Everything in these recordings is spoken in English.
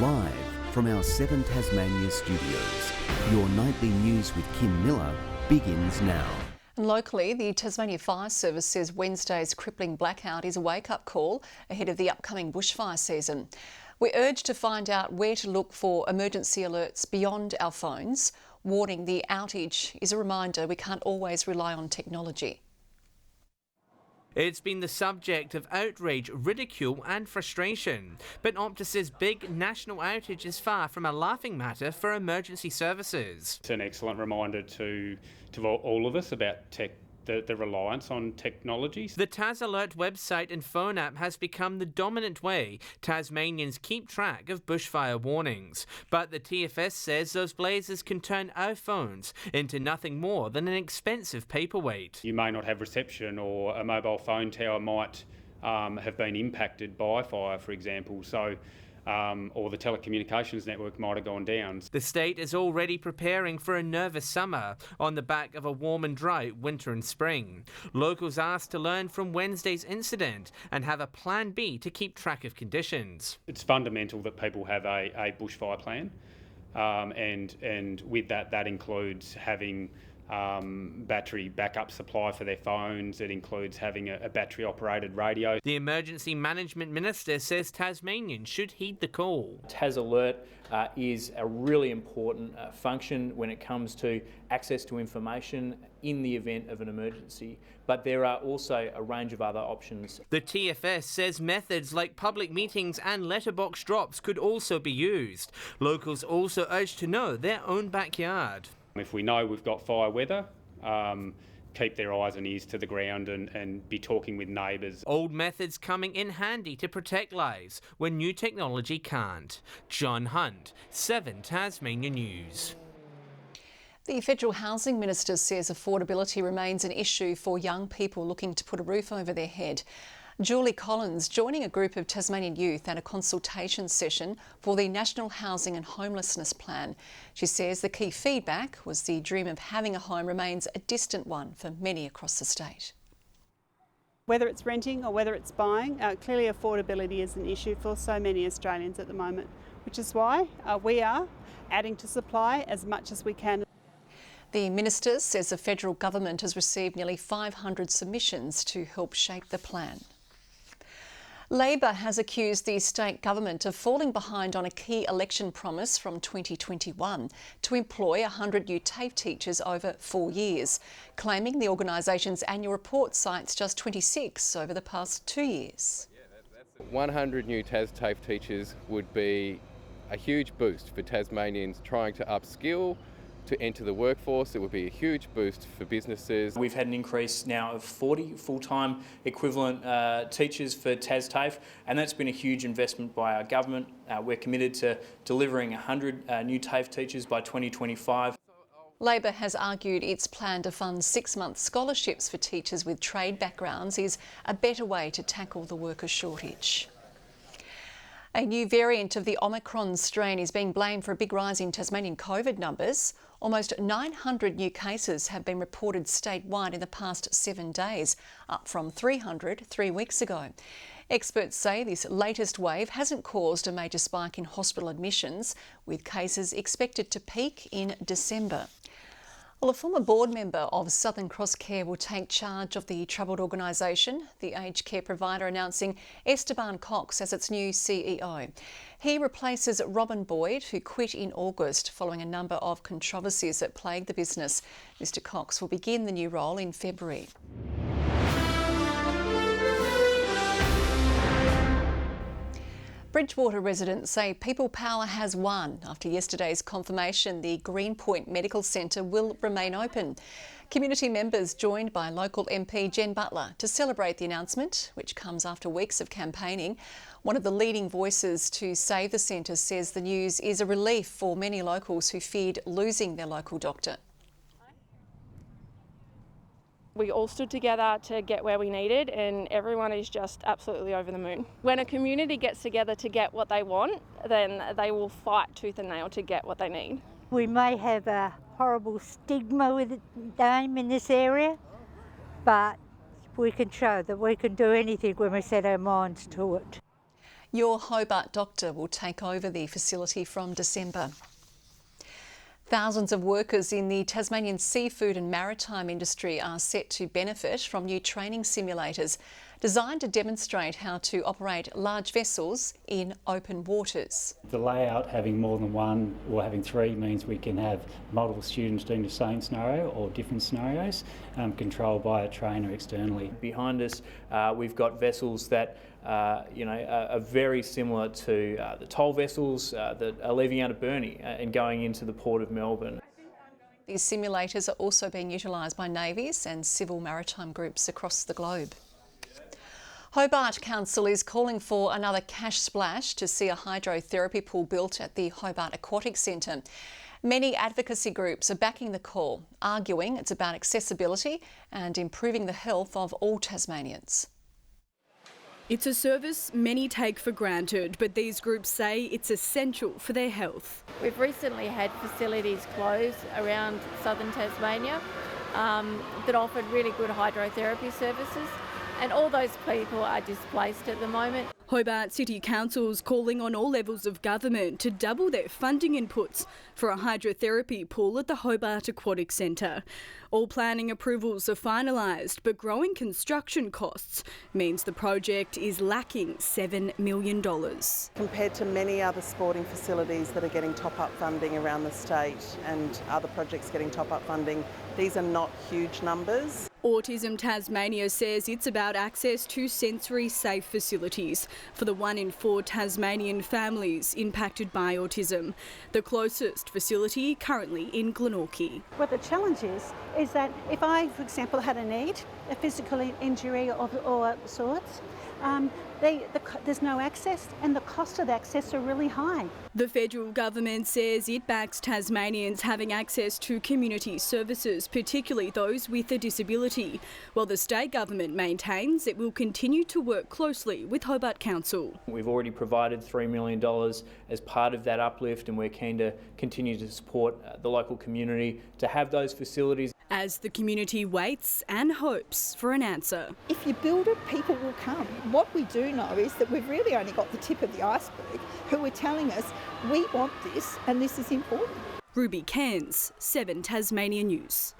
Live from our 7 Tasmania studios, your nightly news with Kim Miller begins now. Locally, the Tasmania Fire Service says Wednesday's crippling blackout is a wake-up call ahead of the upcoming bushfire season. We're urged to find out where to look for emergency alerts beyond our phones, warning the outage is a reminder we can't always rely on technology. It's been the subject of outrage, ridicule and frustration. But Optus's big national outage is far from a laughing matter for emergency services. It's an excellent reminder to all of us about the reliance on technologies. The Tas Alert website and phone app has become the dominant way Tasmanians keep track of bushfire warnings. But the TFS says those blazes can turn our phones into nothing more than an expensive paperweight. You may not have reception, or a mobile phone tower might have been impacted by fire, for example. Or the telecommunications network might have gone down. The state is already preparing for a nervous summer on the back of a warm and dry winter and spring. Locals asked to learn from Wednesday's incident and have a plan B to keep track of conditions. It's fundamental that people have a bushfire plan, and with that includes having battery backup supply for their phones. It includes having a battery operated radio. The Emergency Management Minister says Tasmanians should heed the call. Tas Alert is a really important function when it comes to access to information in the event of an emergency, but there are also a range of other options. The TFS says methods like public meetings and letterbox drops could also be used. Locals also urged to know their own backyard. If we know we've got fire weather, keep their eyes and ears to the ground and be talking with neighbours. Old methods coming in handy to protect lives when new technology can't. John Hunt, 7 Tasmania News. The Federal Housing Minister says affordability remains an issue for young people looking to put a roof over their head. Julie Collins joining a group of Tasmanian youth at a consultation session for the National Housing and Homelessness Plan. She says the key feedback was the dream of having a home remains a distant one for many across the state. Whether it's renting or whether it's buying, clearly affordability is an issue for so many Australians at the moment, which is why we are adding to supply as much as we can. The Minister says the federal government has received nearly 500 submissions to help shape the plan. Labor has accused the state government of falling behind on a key election promise from 2021 to employ 100 new TAFE teachers over 4 years, claiming the organisation's annual report cites just 26 over the past 2 years. 100 new TAFE teachers would be a huge boost for Tasmanians trying to upskill to enter the workforce. It would be a huge boost for businesses. We've had an increase now of 40 full-time equivalent teachers for TAFE, and that's been a huge investment by our government. We're committed to delivering 100 new TAFE teachers by 2025. Labor has argued its plan to fund 6-month scholarships for teachers with trade backgrounds is a better way to tackle the worker shortage. A new variant of the Omicron strain is being blamed for a big rise in Tasmanian COVID numbers. Almost 900 new cases have been reported statewide in the past 7 days, up from 300 3 weeks ago. Experts say this latest wave hasn't caused a major spike in hospital admissions, with cases expected to peak in December. Well, a former board member of Southern Cross Care will take charge of the troubled organisation, the aged care provider announcing Esteban Cox as its new CEO. He replaces Robin Boyd, who quit in August following a number of controversies that plagued the business. Mr Cox will begin the new role in February. Bridgewater residents say people power has won after yesterday's confirmation the Greenpoint Medical Centre will remain open. Community members joined by local MP Jen Butler to celebrate the announcement, which comes after weeks of campaigning. One of the leading voices to save the centre says the news is a relief for many locals who feared losing their local doctor. We all stood together to get where we needed, and everyone is just absolutely over the moon. When a community gets together to get what they want, then they will fight tooth and nail to get what they need. We may have a horrible stigma with the name in this area, but we can show that we can do anything when we set our minds to it. Your Hobart doctor will take over the facility from December. Thousands of workers in the Tasmanian seafood and maritime industry are set to benefit from new training simulators designed to demonstrate how to operate large vessels in open waters. The layout, having more than one or having three, means we can have multiple students doing the same scenario or different scenarios, controlled by a trainer externally. Behind us, we've got vessels that are very similar to the toll vessels that are leaving out of Burnie and going into the port of Melbourne. These simulators are also being utilised by navies and civil maritime groups across the globe. Hobart Council is calling for another cash splash to see a hydrotherapy pool built at the Hobart Aquatic Centre. Many advocacy groups are backing the call, arguing it's about accessibility and improving the health of all Tasmanians. It's a service many take for granted, but these groups say it's essential for their health. We've recently had facilities closed around southern Tasmania that offered really good hydrotherapy services, and all those people are displaced at the moment. Hobart City Council's calling on all levels of government to double their funding inputs for a hydrotherapy pool at the Hobart Aquatic Centre. All planning approvals are finalised, but growing construction costs means the project is lacking $7 million. Compared to many other sporting facilities that are getting top-up funding around the state and other projects getting top-up funding, these are not huge numbers. Autism Tasmania says it's about access to sensory-safe facilities for the 1 in 4 Tasmanian families impacted by autism. The closest facility currently in Glenorchy. What the challenge is that if I, for example, had a need, a physical injury or sorts, there's no access and the cost of access are really high. The federal government says it backs Tasmanians having access to community services, particularly those with a disability, while the state government maintains it will continue to work closely with Hobart Council. We've already provided $3 million as part of that uplift, and we're keen to continue to support the local community to have those facilities. As the community waits and hopes for an answer. If you build it, people will come. What we do know is that we've really only got the tip of the iceberg who are telling us we want this and this is important. Ruby Cairns, 7 Tasmania News.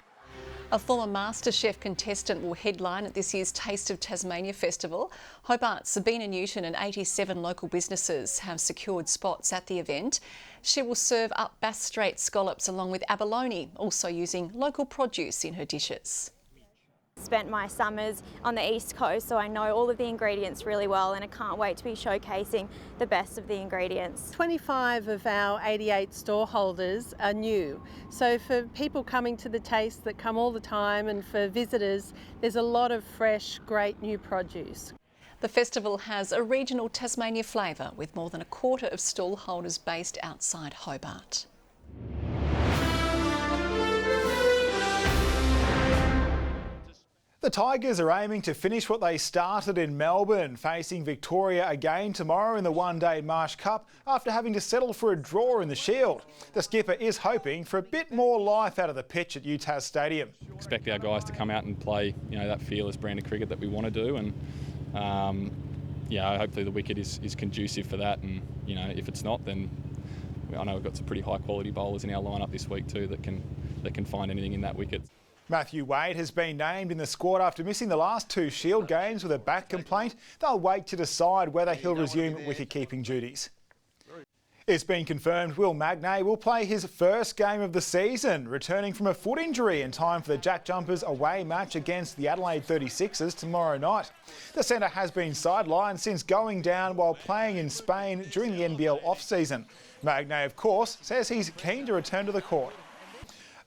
A former MasterChef contestant will headline at this year's Taste of Tasmania Festival. Hobart's Sabina Newton and 87 local businesses have secured spots at the event. She will serve up Bass Strait scallops along with abalone, also using local produce in her dishes. Spent my summers on the East Coast, so I know all of the ingredients really well, and I can't wait to be showcasing the best of the ingredients. 25 of our 88 store holders are new, so for people coming to the taste that come all the time and for visitors, there's a lot of fresh, great new produce. The festival has a regional Tasmania flavour with more than a quarter of stall holders based outside Hobart. The Tigers are aiming to finish what they started in Melbourne, facing Victoria again tomorrow in the one-day Marsh Cup after having to settle for a draw in the Shield. The skipper is hoping for a bit more life out of the pitch at UTAS Stadium. Expect our guys to come out and play, that fearless brand of cricket that we want to do, and hopefully the wicket is conducive for that. And if it's not, then I know we've got some pretty high quality bowlers in our lineup this week too that can find anything in that wicket. Matthew Wade has been named in the squad after missing the last 2 Shield games with a back complaint. They'll wait to decide whether he'll resume wicket-keeping duties. It's been confirmed Will Magnay will play his first game of the season, returning from a foot injury in time for the Jack Jumpers away match against the Adelaide 36ers tomorrow night. The centre has been sidelined since going down while playing in Spain during the NBL off-season. Magnay, of course, says he's keen to return to the court.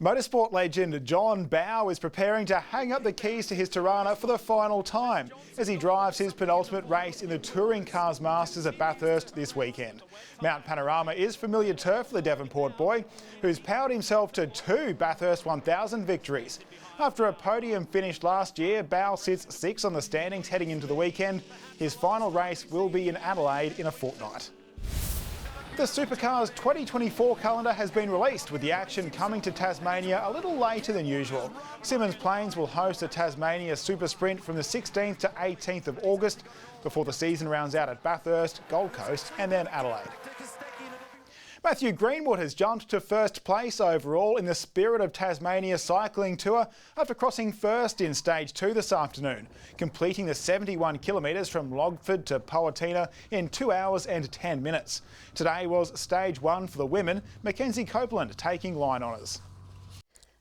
Motorsport legend John Bowe is preparing to hang up the keys to his Tirana for the final time as he drives his penultimate race in the Touring Cars Masters at Bathurst this weekend. Mount Panorama is familiar turf for the Devonport boy, who's powered himself to 2 Bathurst 1000 victories. After a podium finish last year, Bowe sits 6th on the standings heading into the weekend. His final race will be in Adelaide in a fortnight. The Supercars 2024 calendar has been released, with the action coming to Tasmania a little later than usual. Symmons Plains will host the Tasmania Super Sprint from the 16th to 18th of August. before the season rounds out at Bathurst, Gold Coast and then Adelaide. Matthew Greenwood has jumped to first place overall in the Spirit of Tasmania cycling tour after crossing first in Stage 2 this afternoon, completing the 71 kilometres from Logford to Powattina in 2 hours and 10 minutes. Today was Stage 1 for the women, Mackenzie Copeland taking line honours.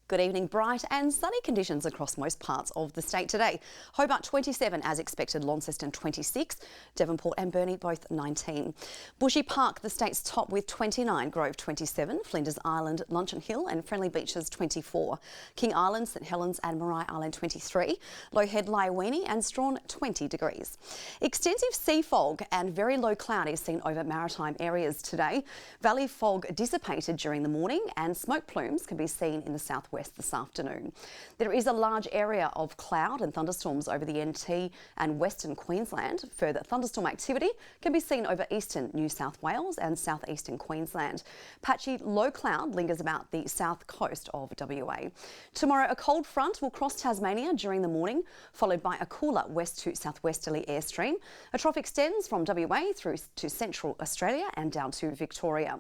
Good evening. Bright and sunny conditions across most parts of the state today. Hobart 27 as expected, Launceston 26, Devonport and Burnie both 19. Bushy Park, the state's top with 29, Grove 27, Flinders Island, Luncheon Hill and Friendly Beaches 24, King Island, St Helens and Marai Island 23, Low Head, Lyowini and Strawn 20 degrees. Extensive sea fog and very low cloud is seen over maritime areas today. Valley fog dissipated during the morning and smoke plumes can be seen in the southwest this afternoon. There is a large area of cloud and thunderstorms over the NT and Western Queensland. Further thunderstorm activity can be seen over eastern New South Wales and southeastern Queensland. Patchy low cloud lingers about the south coast of WA. Tomorrow, a cold front will cross Tasmania during the morning, followed by a cooler west to southwesterly airstream. A trough extends from WA through to central Australia and down to Victoria.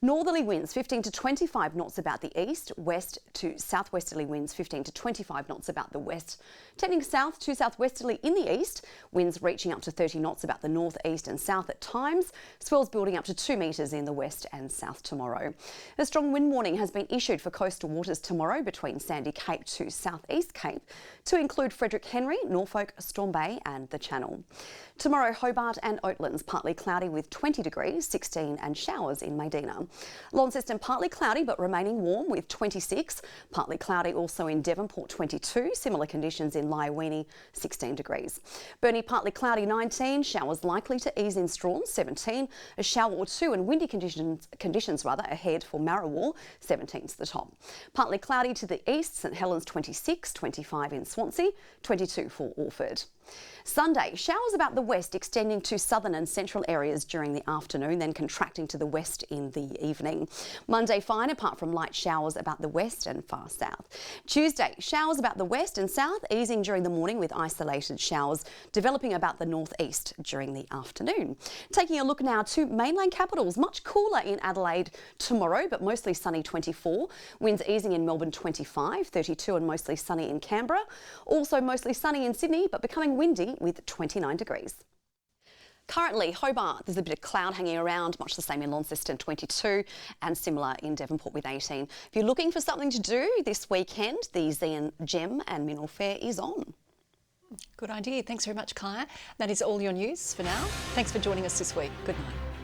Northerly winds 15 to 25 knots about the east, west to southwesterly winds 15 to 25 knots about the west. Tending south to southwesterly in the east, winds reaching up to 30 knots about the north, east and south at times. Swells building up to 2 metres in the west and south tomorrow. A strong wind warning has been issued for coastal waters tomorrow between Sandy Cape to southeast Cape to include Frederick Henry, Norfolk, Storm Bay and the Channel. Tomorrow, Hobart and Oatlands partly cloudy with 20 degrees, 16 and showers in Medina. Launceston partly cloudy but remaining warm with 26. Partly cloudy also in Devonport 22. Similar conditions in Lyowini 16 degrees. Burnie partly cloudy 19. Showers likely to ease in Strawn 17. A shower or two and windy conditions ahead for Marrawar 17 to the top. Partly cloudy to the east, St Helens 26, 25 in Swansea, 22 for Orford. Sunday, showers about the west extending to southern and central areas during the afternoon, then contracting to the west in the evening. Monday, fine apart from light showers about the west and far south. Tuesday, showers about the west and south, easing during the morning with isolated showers developing about the northeast during the afternoon. Taking a look now to mainland capitals, much cooler in Adelaide tomorrow, but mostly sunny 24. Winds easing in Melbourne 25, 32 and mostly sunny in Canberra. Also mostly sunny in Sydney, but becoming windy with 29 degrees. Currently, Hobart, there's a bit of cloud hanging around, much the same in Launceston 22 and similar in Devonport with 18. If you're looking for something to do this weekend, the Zen Gem and Mineral Fair is on. Good idea. Thanks very much, Kaya. That is all your news for now. Thanks for joining us this week. Good night.